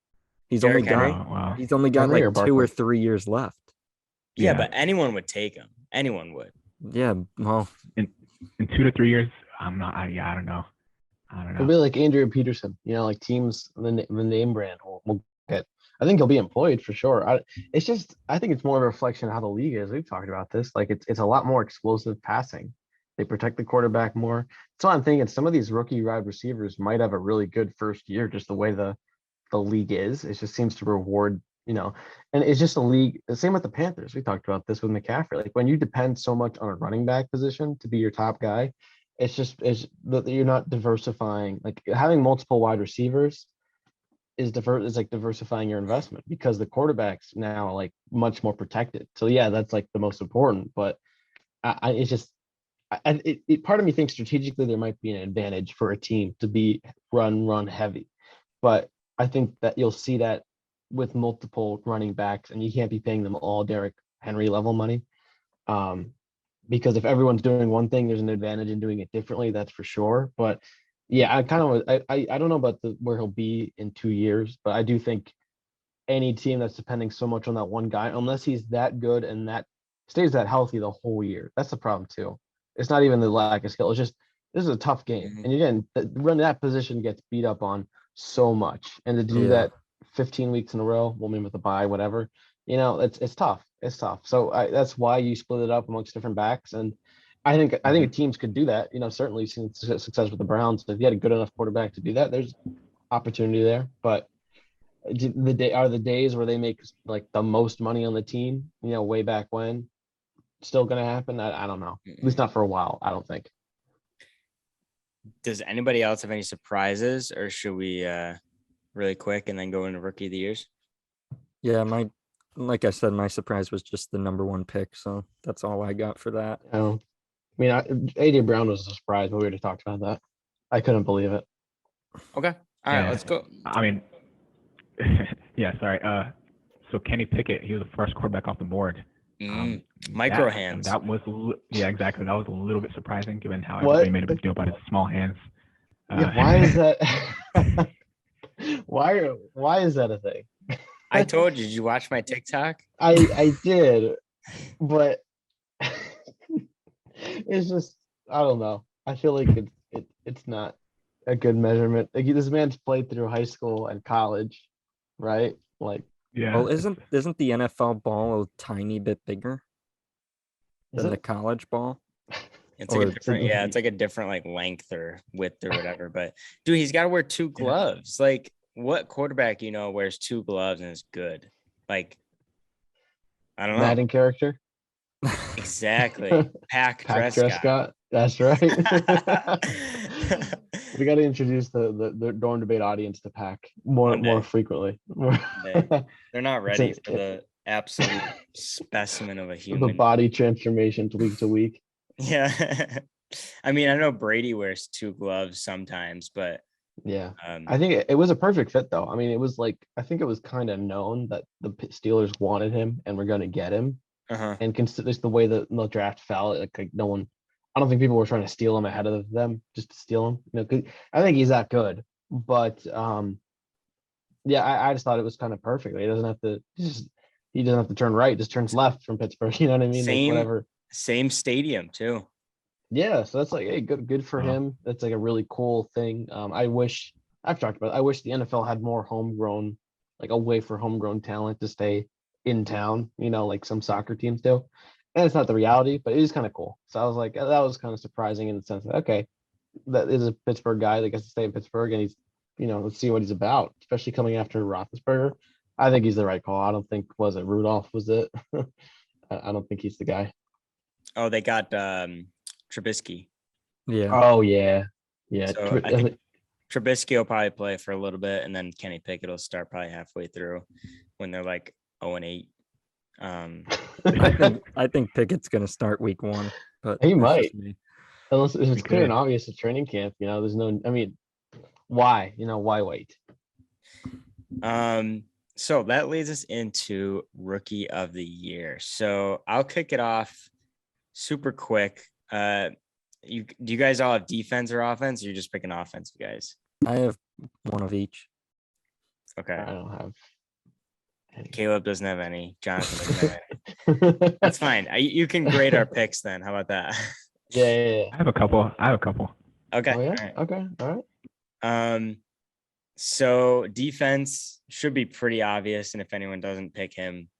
He's only Derrick Henry? got Wow. he's only got Henry or like 2 or Barkley? 3 years left. Yeah, Yeah. but anyone would take him. Anyone would. Yeah, well, In 2 to 3 years, I'm not. I don't know. It'll be like Andrew Peterson, like teams, the name brand will get. I think he'll be employed for sure. I think it's more of a reflection of how the league is. We've talked about this. Like it's a lot more explosive passing. They protect the quarterback more. So I'm thinking some of these rookie wide receivers might have a really good first year, just the way the league is. It just seems to reward, and it's just a league. The same with the Panthers. We talked about this with McCaffrey. Like when you depend so much on a running back position to be your top guy, it's that you're not diversifying. Like having multiple wide receivers is like diversifying your investment because the quarterback's now like much more protected. So yeah, that's like the most important. But it's just part of me thinks strategically there might be an advantage for a team to be run heavy, but I think that you'll see that with multiple running backs, and you can't be paying them all Derrick Henry level money. Because if everyone's doing one thing, there's an advantage in doing it differently. That's for sure. But yeah, I don't know about where he'll be in 2 years, but I do think any team that's depending so much on that one guy, unless he's that good and that stays that healthy the whole year, that's the problem too. It's not even the lack of skill. It's just this is a tough game, and again, that position gets beat up on so much, and to do that 15 weeks in a row, maybe with a bye, whatever, it's tough. It's tough. So that's why you split it up amongst different backs, and I think teams could do that. Certainly seen success with the Browns. If you had a good enough quarterback to do that, there's opportunity there. But the days where they make like the most money on the team, way back when, still going to happen? I don't know. At least not for a while, I don't think. Does anybody else have any surprises, or should we really quick and then go into rookie of the years? Yeah, like I said, my surprise was just the number 1 pick, so that's all I got for that. I mean, AJ Brown was a surprise, but we already talked about that. I couldn't believe it. Okay, all right, let's go. I mean, yeah, sorry. So Kenny Pickett, he was the first quarterback off the board. Micro hands. That was exactly. That was a little bit surprising given how everybody made a big deal about his small hands. Why is that? Why is that a thing? I told you. Did you watch my TikTok? I did, but it's just I don't know. I feel like it's not a good measurement. Like this man's played through high school and college, right? Like, yeah. Well, isn't the NFL ball a tiny bit bigger than the college ball? It's like a different, it's like a different like length or width or whatever. But dude, he's got to wear 2 gloves. Like, what quarterback wears 2 gloves and is good? Like, I don't know. Madden character. Exactly. Pack Prescott. That's right. We got to introduce the dorm debate audience to Pack more frequently. They're not ready for the absolute specimen of a human. The body transformations week to week. Yeah. I mean, I know Brady wears 2 gloves sometimes, but yeah, I think it was a perfect fit though. I mean, it was like, I think it was kind of known that the Steelers wanted him and were going to get him. And consider the way the draft fell, like no one, I don't think people were trying to steal him ahead of them just to steal him. 'Cause I think he's that good, but yeah, I just thought it was kind of perfect. He doesn't have to turn right, just turns left from Pittsburgh. You know what I mean? Same, like whatever. Same stadium too. Yeah, so that's like, hey, good for him. That's like a really cool thing. I wish the NFL had more homegrown, like a way for homegrown talent to stay in town, like some soccer teams do. And it's not the reality, but it is kind of cool. So I was like, that was kind of surprising in the sense that, okay, that is a Pittsburgh guy that gets to stay in Pittsburgh, and he's, let's see what he's about, especially coming after Roethlisberger. I think he's the right call. I don't think, was it Rudolph? Was it? I don't think he's the guy. Oh, they got Trubisky. Yeah. Oh yeah, yeah. So I think Trubisky will probably play for a little bit, and then Kenny Pickett will start probably halfway through when they're like 0-8. I think Pickett's going to start week 1, but He that's might. just me. Unless if it's clear and could. obvious at training camp, there's no. I mean, why? Why wait? So that leads us into Rookie of the Year. So I'll kick it off super quick. Do you guys all have defense or offense? Or you're just picking offense, you guys? I have one of each. Okay. I don't have. Caleb doesn't have any. Jonathan doesn't have any. That's fine. You can grade our picks then. How about that? Yeah. I have a couple. Okay. Oh, yeah? All right. Okay. All right. So defense should be pretty obvious, and if anyone doesn't pick him,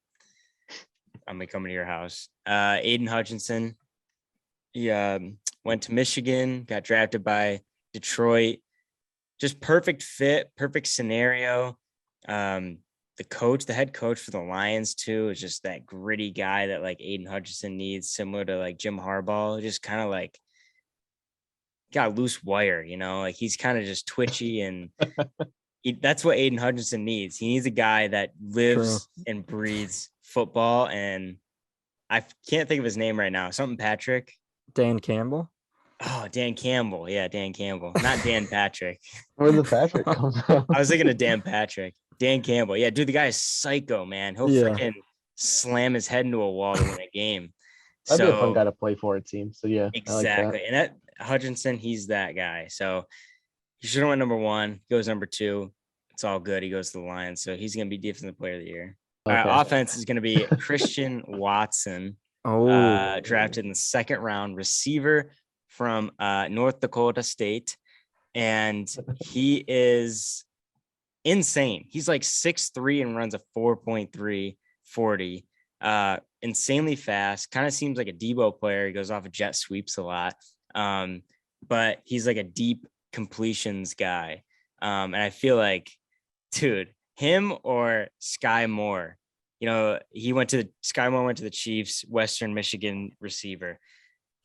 I'm gonna come to your house. Aiden Hutchinson. He went to Michigan, got drafted by Detroit. Just perfect fit, perfect scenario. The head coach for the Lions too, is just that gritty guy that like Aiden Hutchinson needs, similar to like Jim Harbaugh. Just kind of like got loose wire, like he's kind of just twitchy, and that's what Aiden Hutchinson needs. He needs a guy that lives and breathes football, and I can't think of his name right now. Something Patrick. Dan Campbell. Oh, Dan Campbell. Yeah, Dan Campbell, not Dan Patrick. Where the Patrick comes from? I was thinking of Dan Patrick. Dan Campbell. Yeah, dude, the guy is psycho, man. He'll freaking slam his head into a wall to win a game. That'd be a fun guy to play for, it seems. So yeah, exactly. I like that. And that Hutchinson, he's that guy. So he should have went number 1. He goes number 2. It's all good. He goes to the Lions. So he's gonna be defensive player of the year. Okay. Offense is gonna be Christian Watson. Drafted in the 2nd round, receiver from North Dakota State, and he is insane. He's like 6'3" and runs a 4.3 40. Insanely fast. Kind of seems like a Debo player. He goes off of jet sweeps a lot, but he's like a deep completions guy. And I feel like, dude, him or Sky Moore. Sky Moore went to the Chiefs, Western Michigan receiver.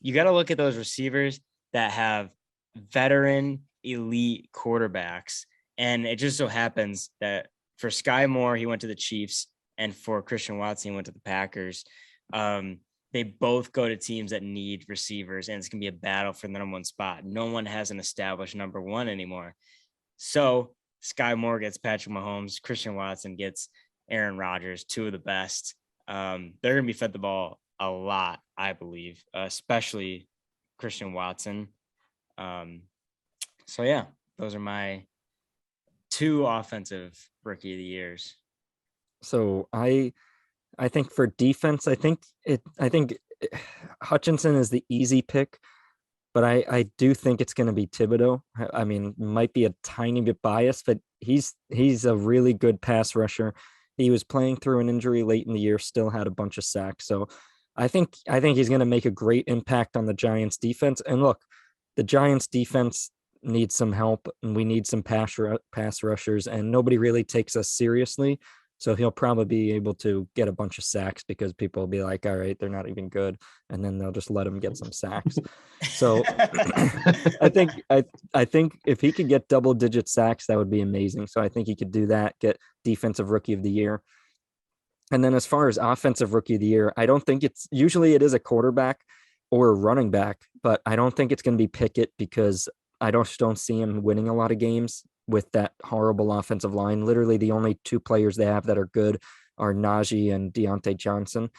You got to look at those receivers that have veteran elite quarterbacks. And it just so happens that for Sky Moore, he went to the Chiefs, and for Christian Watson, he went to the Packers. They both go to teams that need receivers, and it's going to be a battle for the number 1 spot. No one has an established number 1 anymore. So Sky Moore gets Patrick Mahomes. Christian Watson gets Aaron Rodgers, 2 of the best. They're going to be fed the ball a lot, I believe, especially Christian Watson. So yeah, those are my 2 offensive rookie of the years. So I think for defense, I think Hutchinson is the easy pick, but I do think it's going to be Thibodeau. I mean, might be a tiny bit biased, but he's a really good pass rusher. He was playing through an injury late in the year, still had a bunch of sacks. So I think he's going to make a great impact on the Giants defense. And look, the Giants defense needs some help, and we need some pass rushers, and nobody really takes us seriously. So he'll probably be able to get a bunch of sacks because people will be like, all right, they're not even good. And then they'll just let him get some sacks. So I think if he could get double-digit sacks, that would be amazing. So I think he could do that, get defensive rookie of the year. And then as far as offensive rookie of the year, I don't think usually it is a quarterback or a running back, but I don't think it's going to be Pickett because I don't see him winning a lot of games with that horrible offensive line. Literally the only 2 players they have that are good are Najee and Deontay Johnson.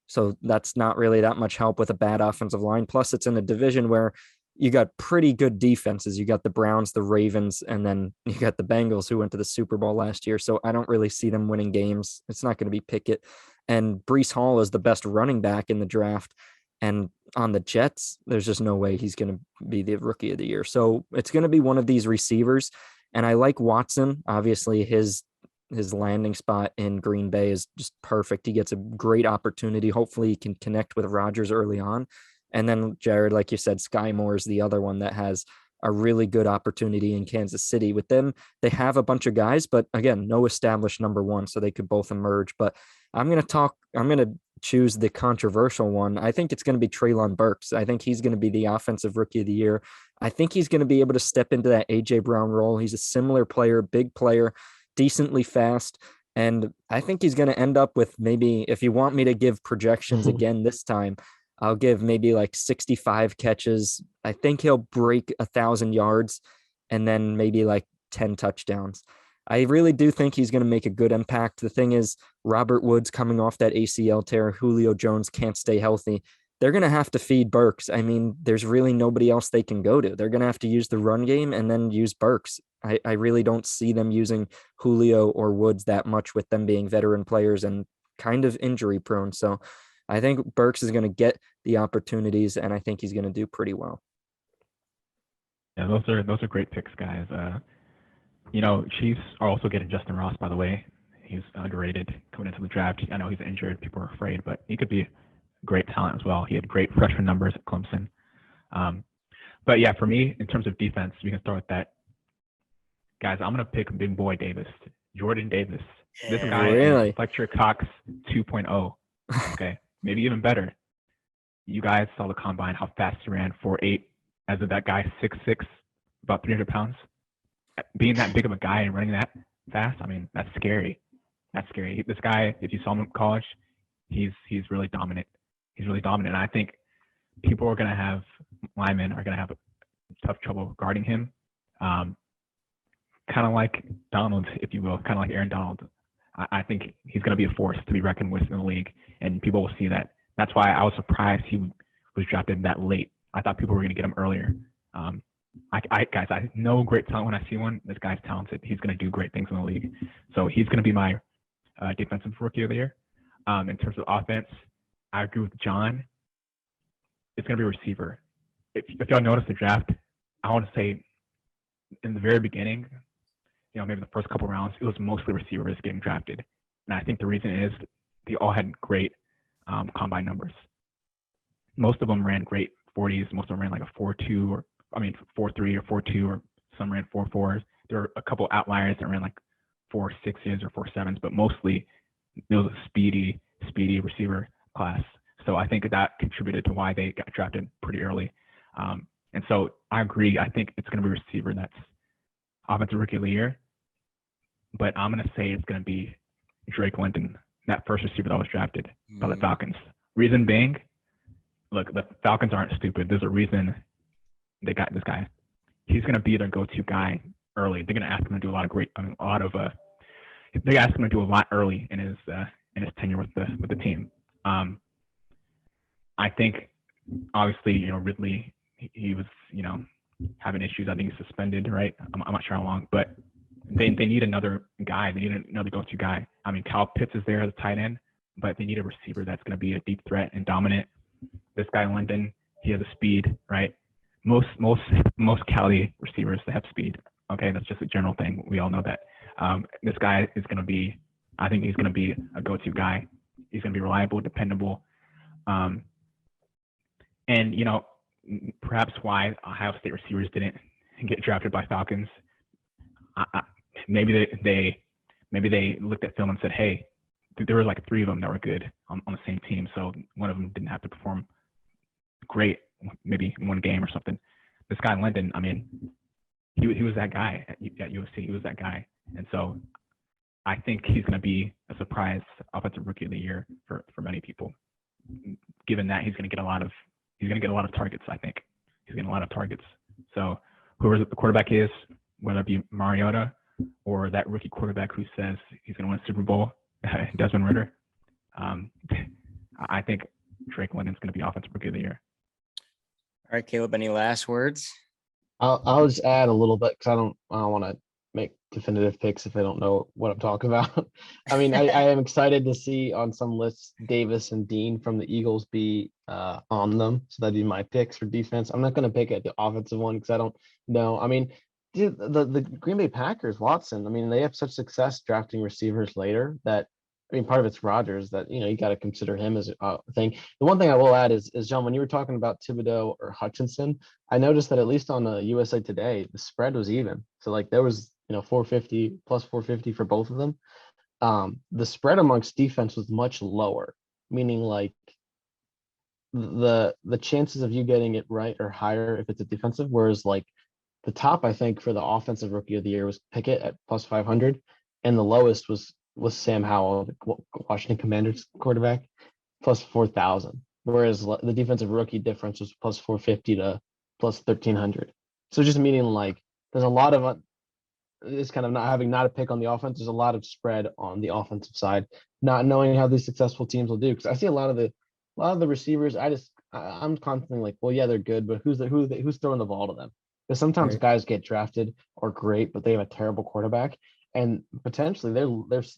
So that's not really that much help with a bad offensive line. Plus it's in a division where you got pretty good defenses. You got the Browns, the Ravens, and then you got the Bengals who went to the Super Bowl last year. So I don't really see them winning games. It's not going to be Pickett. And Breece Hall is the best running back in the draft. And on the Jets, there's just no way he's going to be the rookie of the year. So it's going to be one of these receivers. And I like Watson. Obviously, his landing spot in Green Bay is just perfect. He gets a great opportunity. Hopefully, he can connect with Rodgers early on. And then, Jared, like you said, Sky Moore is the other one that has a really good opportunity in Kansas City. With them, they have a bunch of guys, but again, no established number one, so they could both emerge. But I'm going to choose the controversial one. I think it's going to be Treylon Burks. I think he's going to be the offensive rookie of the year. I think he's going to be able to step into that A.J. Brown role. He's a similar player, big player, decently fast. And I think he's going to end up with, maybe, if you want me to give projections again this time, I'll give maybe like 65 catches. I think he'll break 1,000 yards and then maybe like 10 touchdowns. I really do think he's going to make a good impact. The thing is, Robert Woods coming off that ACL tear, Julio Jones can't stay healthy. They're going to have to feed Burks. I mean, there's really nobody else they can go to. They're going to have to use the run game and then use Burks. I really don't see them using Julio or Woods that much, with them being veteran players and kind of injury prone. So I think Burks is going to get the opportunities, and I think he's going to do pretty well. Yeah, those are great picks, guys. Chiefs are also getting Justin Ross, by the way. He's underrated coming into the draft. I know he's injured. People are afraid, but he could be great talent as well. He had great freshman numbers at Clemson. But yeah, for me, in terms of defense, we can start with that. Guys, I'm going to pick big boy Davis, Jordan Davis. This guy is Fletcher Cox 2.0. Okay, maybe even better. You guys saw the combine, how fast he ran, 4.8. As of that guy, 6'6", about 300 pounds. Being that big of a guy and running that fast, I mean, that's scary. That's scary. This guy, if you saw him in college, he's really dominant. He's really dominant. And I think linemen are going to have tough trouble guarding him. Kind of like Donald, if you will, kind of like Aaron Donald. I think he's going to be a force to be reckoned with in the league, and people will see that. That's why I was surprised he was drafted that late. I thought people were going to get him earlier. Guys, I know great talent when I see one. This guy's talented. He's going to do great things in the league. So he's going to be my defensive rookie of the year. In terms of offense, I agree with John. It's going to be a receiver. If y'all notice the draft, I want to say in the very beginning, maybe the first couple rounds, it was mostly receivers getting drafted. And I think the reason is they all had great combine numbers. Most of them ran great 40s. Most of them ran like a 4.3 or 4.2, or some ran 4.4s. There were a couple outliers that ran like 4.6s or 4.7s, but mostly it was a speedy receiver class. So I think that contributed to why they got drafted pretty early. And so I agree. I think it's going to be a receiver that's offensive rookie of the year. But I'm going to say it's going to be Drake London, that first receiver that was drafted by the Falcons. Reason being, look, the Falcons aren't stupid. There's a reason they got this guy. He's going to be their go-to guy early. They're going to ask him to do a lot early in his tenure with the team. I think obviously, Ridley, he was, having issues. I think he's suspended, right? I'm not sure how long, but they need another guy. They need another go-to guy. I mean, Kyle Pitts is there as a tight end, but they need a receiver that's going to be a deep threat and dominant. This guy, London, he has a speed, right? Most Cali receivers, they have speed. Okay, that's just a general thing. We all know that. This guy is going to be, I think he's going to be a go-to guy. He's going to be reliable, dependable. And, perhaps why Ohio State receivers didn't get drafted by Falcons. Maybe they looked at film and said, hey, there were like 3 of them that were good on the same team. So one of them didn't have to perform great, maybe in one game or something. This guy, London, I mean, he was that guy at USC. He was that guy. And so I think he's going to be a surprise offensive rookie of the year for many people, given that he's going to get a lot of targets. I think he's getting a lot of targets. So whoever the quarterback is, whether it be Mariota or that rookie quarterback who says he's going to win a Super Bowl, Desmond Ridder, I think Drake London's going to be offensive rookie of the year. All right, Caleb, any last words? I'll just add a little bit because I don't want to make definitive picks if I don't know what I'm talking about. I mean, I am excited to see on some lists Davis and Dean from the Eagles be on them. So that'd be my picks for defense. I'm not going to pick at the offensive one because I don't know. I mean, dude, the Green Bay Packers, Watson, I mean, they have such success drafting receivers later that I mean, part of it's Rodgers that, you got to consider him as a thing. The one thing I will add is John, when you were talking about Thibodeau or Hutchinson, I noticed that at least on USA Today, the spread was even. So like there was, 450 plus 450 for both of them. The spread amongst defense was much lower, meaning like the chances of you getting it right are higher if it's a defensive, whereas like the top, I think, for the offensive rookie of the year was Pickett at plus 500, and the lowest was Sam Howell, the Washington Commanders quarterback, plus 4,000. Whereas the defensive rookie difference was plus 450 to plus 1,300. So just meaning like there's a lot of it's kind of not a pick on the offense. There's a lot of spread on the offensive side, not knowing how these successful teams will do. Because I see a lot of the receivers. I'm constantly like, well, yeah, they're good, but who's throwing the ball to them? Because sometimes Right. guys get drafted or great, but they have a terrible quarterback, and potentially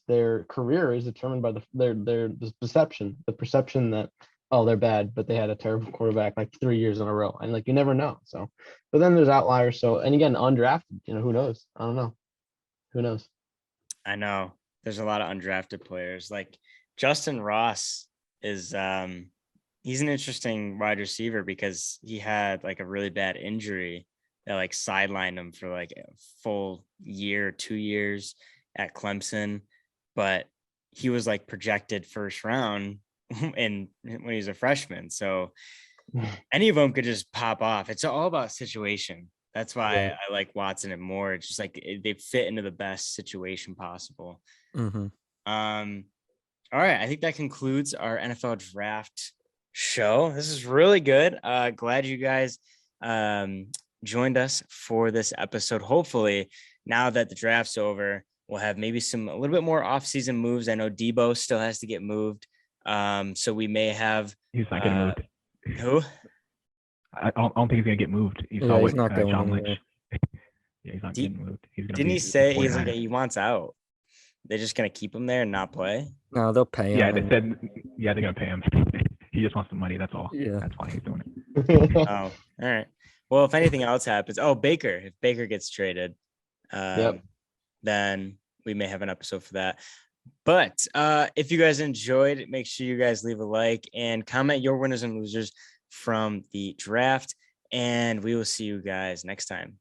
their career is determined by the perception that, oh, they're bad, but they had a terrible quarterback like 3 years in a row, and like you never know. So, but then there's outliers. So, and again, undrafted, who knows? I don't know. Who knows? I know there's a lot of undrafted players. Like Justin Ross is he's an interesting wide receiver because he had like a really bad injury that like sidelined him for like a full year, 2 years at Clemson, but he was like projected first round and when he was a freshman. So any of them could just pop off. It's all about situation. That's why Yeah. I like Watson and Moore. It's just like they fit into the best situation possible. Mm-hmm. All right. I think that concludes our NFL draft show. This is really good. Glad you guys joined us for this episode. Hopefully, now that the draft's over, we'll have maybe a little bit more off-season moves. I know Debo still has to get moved. So we may have He's not getting moved. who? I don't think he's gonna get moved. You Yeah, saw he's what not going John anywhere. Lynch. Yeah, he's not getting moved. He's gonna Didn't be he say the he's like 49ers. he wants out? They're just gonna keep him there and not play. No, they'll pay him. Yeah, they and- said. Yeah, they're gonna pay him. He just wants the money. That's all. Yeah. That's why he's doing it. Oh, all right. Well, if anything else happens, if Baker gets traded, then we may have an episode for that. But if you guys enjoyed, make sure you guys leave a like and comment your winners and losers from the draft. And we will see you guys next time.